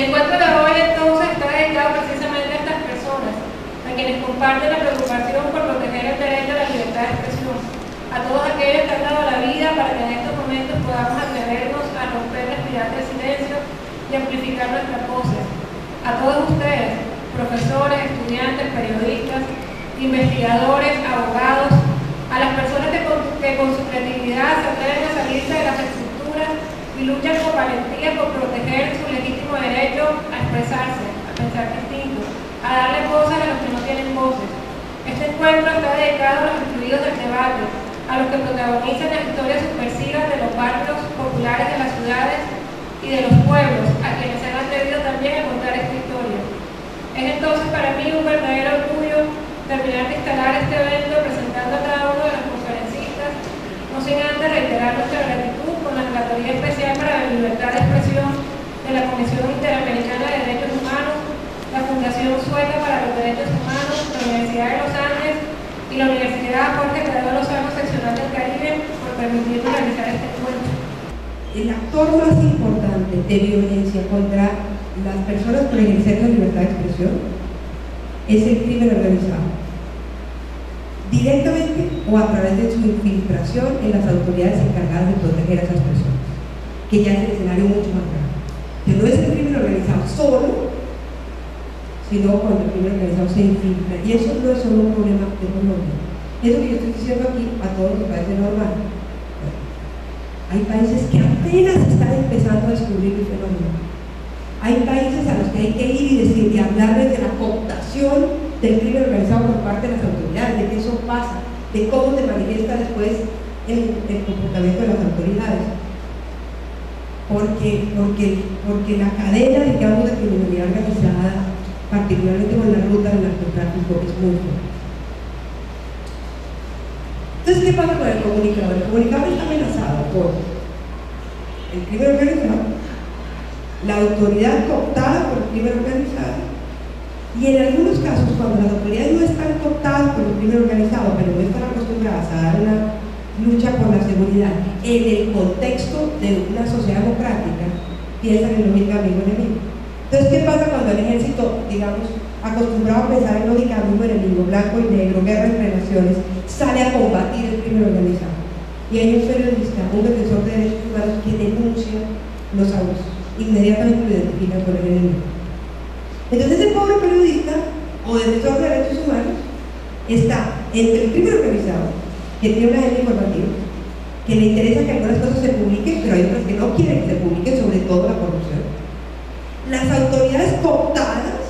encuentro de hoy entonces está dedicado precisamente a estas personas, a quienes comparten la preocupación por proteger el derecho a la libertad de expresión, a todos aquellos que han dado la vida para que en estos momentos podamos atrevernos a romper la espiral del silencio y amplificar nuestras voces, a todos ustedes, profesores, estudiantes, periodistas, investigadores, abogados, a las personas que con su creatividad se atreven a salirse de las estructuras y luchan con valentía por proteger su legítimo derecho a expresarse, a pensar distinto, a darle voces a los que no tienen voces. Este encuentro está dedicado a los excluidos del debate, a los que protagonizan las historias subversivas de los barrios populares de las ciudades y de los pueblos, a quienes se han atrevido también a contar esta historia. Es entonces para mí un verdadero orgullo terminar de instalar este evento presentando a cada uno de los conferencistas, no sin antes reiterar nuestra gratitud con la Relatoría Especial para la Libertad de Expresión de la Comisión Interamericana de Derechos Humanos, la Fundación Sueca para los Derechos Humanos, la Universidad de los Andes y la Universidad Jorge Tadeo Lozano Seccional del Caribe por permitirnos realizar este encuentro. El actor más importante de violencia contra las personas por ejercer la libertad de expresión es el crimen organizado, directamente o a través de su infiltración en las autoridades encargadas de proteger a esas personas, que ya es el escenario mucho más grave. Que no es el crimen organizado solo, sino cuando el crimen organizado se infiltra, y eso no es solo un problema de Colombia. Eso que yo estoy diciendo aquí a todos nos parece normal. Hay países que apenas están empezando a descubrir el fenómeno. Hay países a los que hay que ir y decir y hablarles de la cooptación del crimen organizado por parte de las autoridades, de que eso pasa, de cómo se manifiesta después en el comportamiento de las autoridades. Porque la cadena, digamos, de criminalidad organizada, particularmente con la ruta del narcotráfico, es muy fuerte. Entonces, ¿qué pasa con el comunicador? El comunicador está amenazado por el crimen organizado, la autoridad cooptada por el crimen organizado, y en algunos casos, cuando las autoridades no están cooptadas por el crimen organizado, pero no están acostumbradas a dar una lucha por la seguridad en el contexto de una sociedad democrática, piensan en lógica amigo-enemigo. Entonces, ¿qué pasa cuando el ejército, digamos, acostumbrado a pensar en lógica amigo-enemigo, blanco y negro, guerra entre naciones, sale a combatir el crimen organizado? Y hay un periodista, un defensor de derechos humanos que denuncia los abusos, inmediatamente lo identifican con el enemigo. Entonces ese pobre periodista o defensor de derechos humanos está entre el crimen organizado, que tiene una agenda informativa, que le interesa que algunas cosas se publiquen, pero hay otras que no quieren que se publiquen, sobre todo la corrupción, las autoridades cooptadas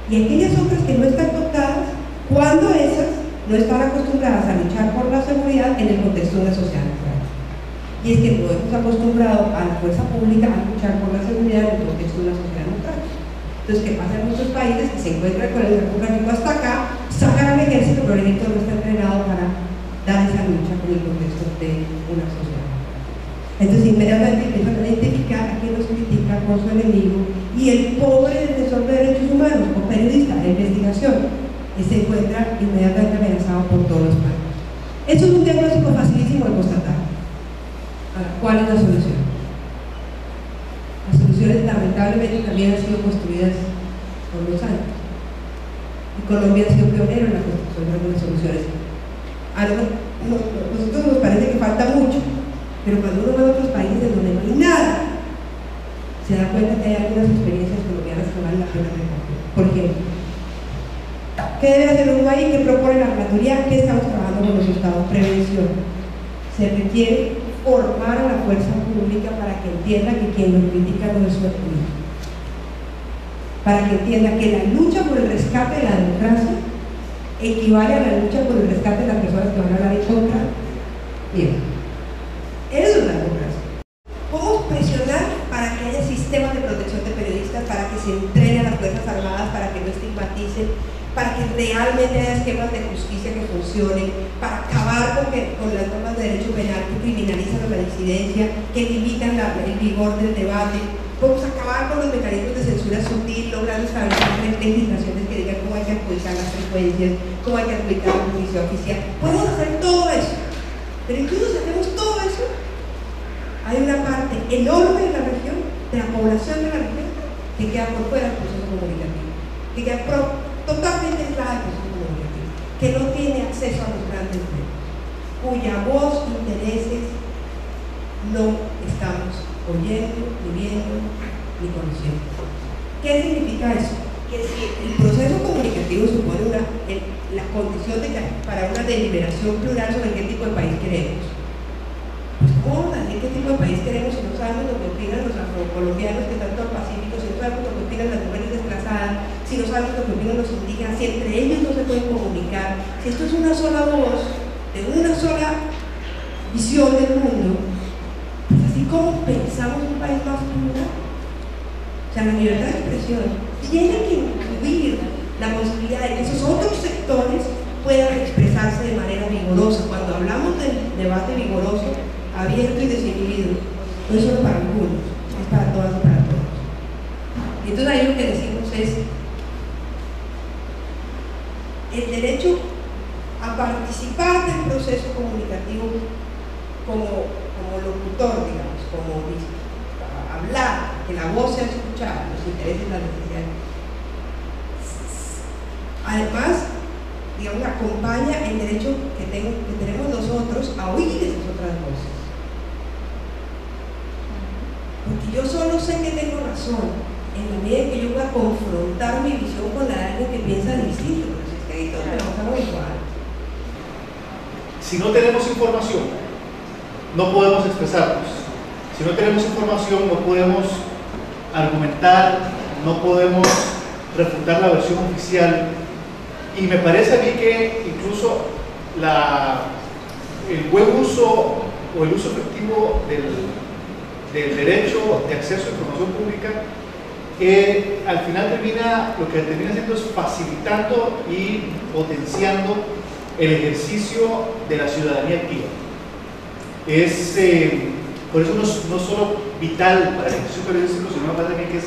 y aquellas otras que no están cooptadas, cuando esas no están acostumbradas a luchar por la seguridad en el contexto de una sociedad democrática. Y es que no hemos acostumbrado a la fuerza pública a luchar por la seguridad en el contexto de una sociedad democrática. Entonces, ¿qué pasa en muchos países que se encuentran con el narcotráfico hasta acá, sacan al ejército, pero el ejército no está entrenado para dar esa lucha con el contexto de una sociedad? Entonces, inmediatamente empiezan a identificar a quien los critica con su enemigo, y el pobre defensor de derechos humanos o periodista de investigación se encuentra inmediatamente amenazado por todos los países. Eso es un diagnóstico facilísimo de constatar. Ahora, ¿cuál es la solución? Las soluciones lamentablemente también han sido construidas por los años. Y Colombia ha sido pionero en la construcción de algunas soluciones. A nosotros nos parece que falta mucho, pero cuando uno va a otros países donde no hay nada, se da cuenta que hay algunas experiencias colombianas que valen la pena recordar. Por ejemplo, ¿qué debe hacer Uruguay y qué propone la relatoría? ¿Qué estamos trabajando con los estados? Prevención. Se requiere formar a la fuerza pública para que entienda que quien lo critica no es su enemigo, para que entienda que la lucha por el rescate de la democracia equivale a la lucha por el rescate de las personas que van a hablar en contra. Bien, eso es la democracia. Podemos presionar para que haya sistemas de protección de periodistas, para que se entrene a las Fuerzas Armadas, para que no estigmaticen, para que realmente haya esquemas de justicia que funcionen, para acabar con las normas de derecho penal que criminalizan a la disidencia, que limitan el vigor del debate. Podemos acabar con los mecanismos de censura sutil, logrando establecer legislaciones que digan cómo hay que adjudicar las frecuencias, cómo hay que adjudicar la justicia oficial. Podemos hacer todo eso, pero incluso si hacemos todo eso, hay una parte enorme de la región de la población de la región que queda por fuera del proceso comunicativo, que queda totalmente aislada del proceso comunicativo, que no tiene acceso a los grandes medios, cuya voz, intereses no estamos oyendo, ni viendo, ni conociendo. ¿Qué significa eso? Que si el proceso comunicativo supone la condición para una deliberación plural sobre qué tipo de país queremos, pues ¿cómo vamos a decir qué tipo de país queremos si no sabemos lo que opinan los afrocolombianos que están todos pacíficos, si no sabemos lo que opinan las mujeres desplazadas, si no sabemos lo que opinan los indígenas, si entre ellos no se pueden comunicar, si esto es una sola voz, de una sola visión del mundo, pues así como pensamos un país más plural? O sea, la libertad de expresión tiene que incluir la posibilidad de que esos otros sectores puedan expresarse de manera vigorosa. Cuando hablamos del debate vigoroso, abierto y desinhibido, no es solo para algunos, es para todas y para todos. Y entonces ahí lo que decimos es el derecho a participar del proceso comunicativo como locutor, digamos, como hablar, que la voz sea escuchada, los intereses y las necesidades. Además, digamos, acompaña el derecho que tenemos nosotros a oír esas otras voces. Porque yo solo sé que tengo razón en la medida en que yo pueda confrontar mi visión con la de alguien que piensa distinto, pero si es que ahí todos pensamos igual. Si no tenemos información, no podemos expresarnos. Si no tenemos información, no podemos argumentar, no podemos refutar la versión oficial. Y me parece a mí que incluso el buen uso o el uso efectivo del derecho de acceso a información pública al final lo que termina haciendo es facilitando y potenciando el ejercicio de la ciudadanía activa. Por eso no es solo vital para el ejercicio periodístico, sino me parece a mí que es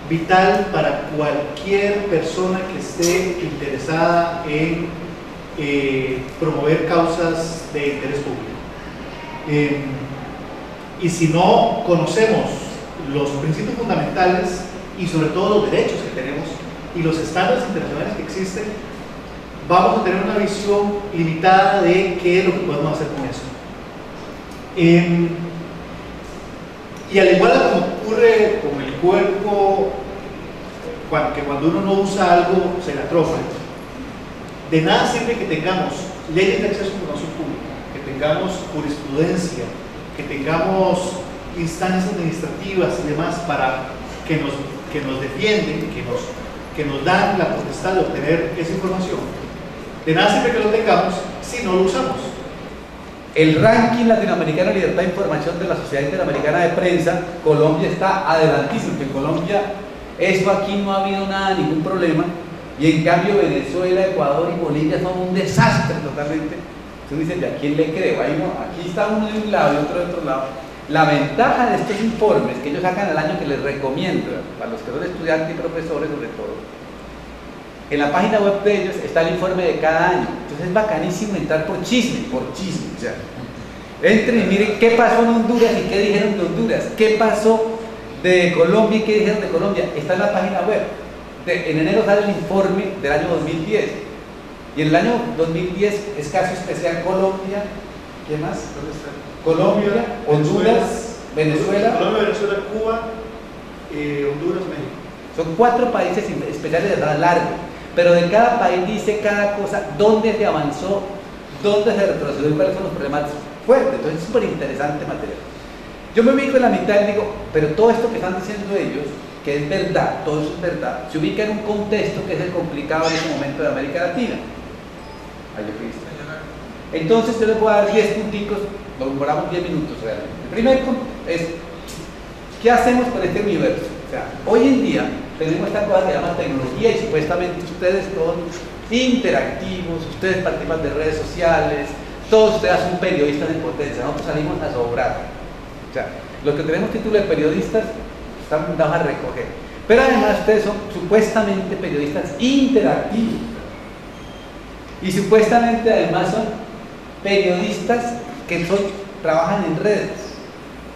vital para cualquier persona que esté interesada en promover causas de interés público. Y si no conocemos los principios fundamentales y sobre todo los derechos que tenemos y los estándares internacionales que existen, vamos a tener una visión limitada de qué es lo que podemos hacer con eso. Y al igual como ocurre con el cuerpo, que cuando uno no usa algo se le atrofia, de nada sirve que tengamos leyes de acceso a información pública, que tengamos jurisprudencia, que tengamos instancias administrativas y demás que nos defienden, que nos dan la potestad de obtener esa información. De nada sirve que lo tengamos si no lo usamos. El ranking latinoamericano de libertad de información de la Sociedad Interamericana de Prensa, Colombia está adelantísimo, que en Colombia eso aquí no ha habido ningún problema, y en cambio Venezuela, Ecuador y Bolivia son un desastre totalmente. Entonces dicen, ¿a quién le creo? Aquí está uno de un lado y otro de otro lado. La ventaja de estos informes que ellos sacan al año, que les recomiendo a los que son estudiantes y profesores sobre todo, en la página web de ellos está el informe de cada año. Entonces es bacanísimo entrar por chisme, o sea, entren y miren qué pasó en Honduras y qué dijeron de Honduras, qué pasó de Colombia y qué dijeron de Colombia. Está en la página web. En enero sale el informe del año 2010, y en el año 2010 es caso especial Colombia, ¿qué más? ¿Dónde está? Colombia, Honduras, Venezuela, Cuba, Honduras, México. Son 4 países especiales de edad larga, pero de cada país dice cada cosa, dónde se avanzó, dónde se retrocedió y cuáles son los problemas fuertes. Entonces es súper interesante material. Yo me ubico en la mitad y digo, pero todo esto que están diciendo ellos, que es verdad, todo eso es verdad, se ubica en un contexto que es el complicado en este momento de América Latina. Entonces yo les voy a dar 10 punticos, nos demoramos 10 minutos realmente. El primer punto es, ¿qué hacemos con este universo? O sea, hoy en día tenemos esta cosa que se llama tecnología y supuestamente ustedes son interactivos, ustedes participan de redes sociales, todos ustedes son periodistas en potencia, nosotros salimos a sobrar. O sea, los que tenemos título de periodistas están dados a recoger. Pero además ustedes son supuestamente periodistas interactivos. Y supuestamente además son periodistas que trabajan en redes.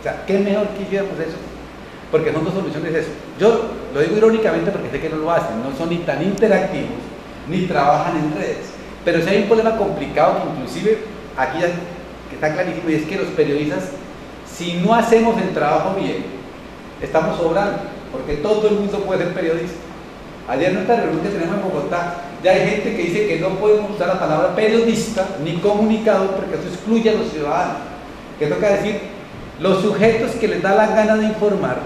O sea, ¿qué mejor que hiciéramos eso? porque son dos soluciones eso. Yo lo digo irónicamente porque sé que no lo hacen, no son ni tan interactivos, ni trabajan en redes. Pero si hay un problema complicado que inclusive aquí ya está clarísimo, y es que los periodistas, si no hacemos el trabajo bien, estamos sobrando, porque todo el mundo puede ser periodista. Ayer en esta reunión que tenemos en Bogotá, ya hay gente que dice que no podemos usar la palabra periodista ni comunicador porque eso excluye a los ciudadanos. Que toca decir los sujetos que les da la gana de informar,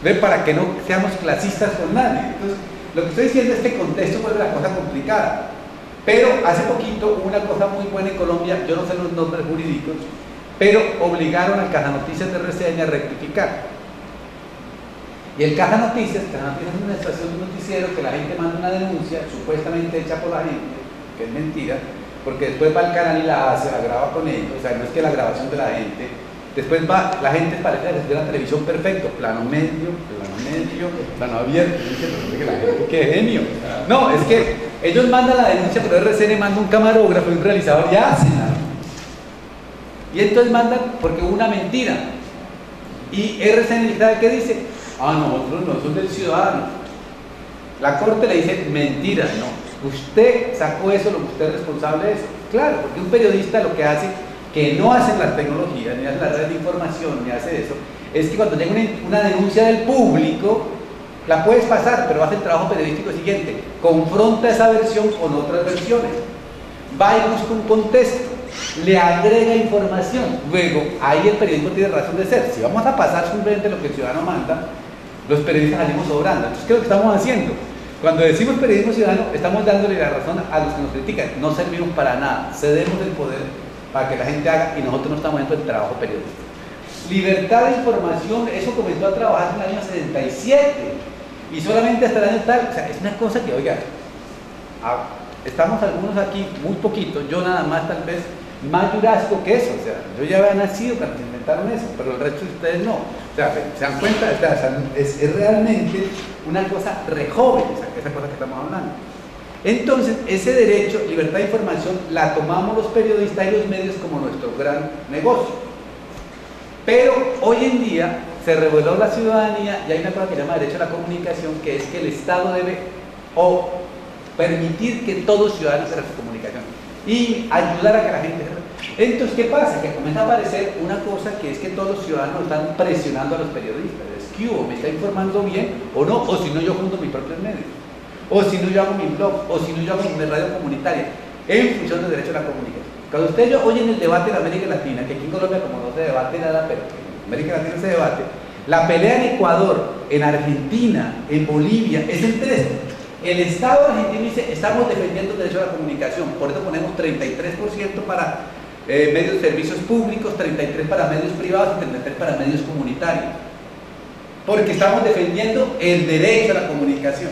¿ve? Para que no seamos clasistas con nadie. Entonces, lo que estoy diciendo es que el contexto vuelve la cosa complicada. Pero hace poquito hubo una cosa muy buena en Colombia, yo no sé los nombres jurídicos, pero obligaron al Caja Noticias de RCN a rectificar. Y el Caja Noticias es una estación de noticiero que la gente manda una denuncia supuestamente hecha por la gente, que es mentira, porque después va al canal y la hace, la graba con ellos, o sea, no es que la grabación de la gente, después va, la gente parece que la televisión perfecto, plano medio, plano abierto, y dice, pero que la gente, qué genio. No, es que ellos mandan la denuncia, pero RCN manda un camarógrafo y un realizador y hacen nada. Y entonces mandan porque hubo una mentira. Y RCN, ¿sabe qué dice? Nosotros no, son del ciudadano. La corte le dice, mentira, no. Usted sacó eso, lo que usted es responsable de eso. Claro, porque un periodista lo que hace, que no hace las tecnologías, ni hace las redes de información, ni hace eso, es que cuando llega una denuncia del público, la puedes pasar, pero hace el trabajo periodístico siguiente. Confronta esa versión con otras versiones. Va y busca un contexto. Le agrega información. Luego, ahí el periodismo tiene razón de ser. Si vamos a pasar simplemente lo que el ciudadano manda, los periodistas salimos sobrando. Entonces, ¿qué es lo que estamos haciendo? Cuando decimos periodismo ciudadano, estamos dándole la razón a los que nos critican. No servimos para nada. Cedemos el poder para que la gente haga y nosotros no estamos haciendo el trabajo periodístico. Libertad de información, eso comenzó a trabajar en el año 77 y solamente hasta el año tal. O sea, es una cosa que, oiga, estamos algunos aquí, muy poquitos, yo nada más tal vez más jurásico que eso, o sea, yo ya había nacido cuando se inventaron eso, pero el resto de ustedes no. O sea, ¿se dan cuenta? O sea, es realmente una cosa re joven, esa cosa que estamos hablando. Entonces, ese derecho, libertad de información, la tomamos los periodistas y los medios como nuestro gran negocio. Pero hoy en día se reveló la ciudadanía y hay una cosa que se llama derecho a la comunicación, que es que el Estado debe permitir que todos ciudadanos hagan su comunicación y ayudar a que la gente. Entonces, ¿qué pasa? Que comienza a aparecer una cosa que es que todos los ciudadanos están presionando a los periodistas. Es que me está informando bien o no, o si no yo fundo mis propios medios, o si no yo hago mi blog, o si no yo hago mi radio comunitaria, en función del derecho a la comunicación. Cuando ustedes oyen el debate en América Latina, que aquí en Colombia como no se debate nada, pero en América Latina se debate, la pelea en Ecuador, en Argentina, en Bolivia, es entre esto. El Estado argentino dice, estamos defendiendo el derecho a la comunicación, por eso ponemos 33% para medios de servicios públicos, 33% para medios privados y 33% para medios comunitarios, porque estamos defendiendo el derecho a la comunicación.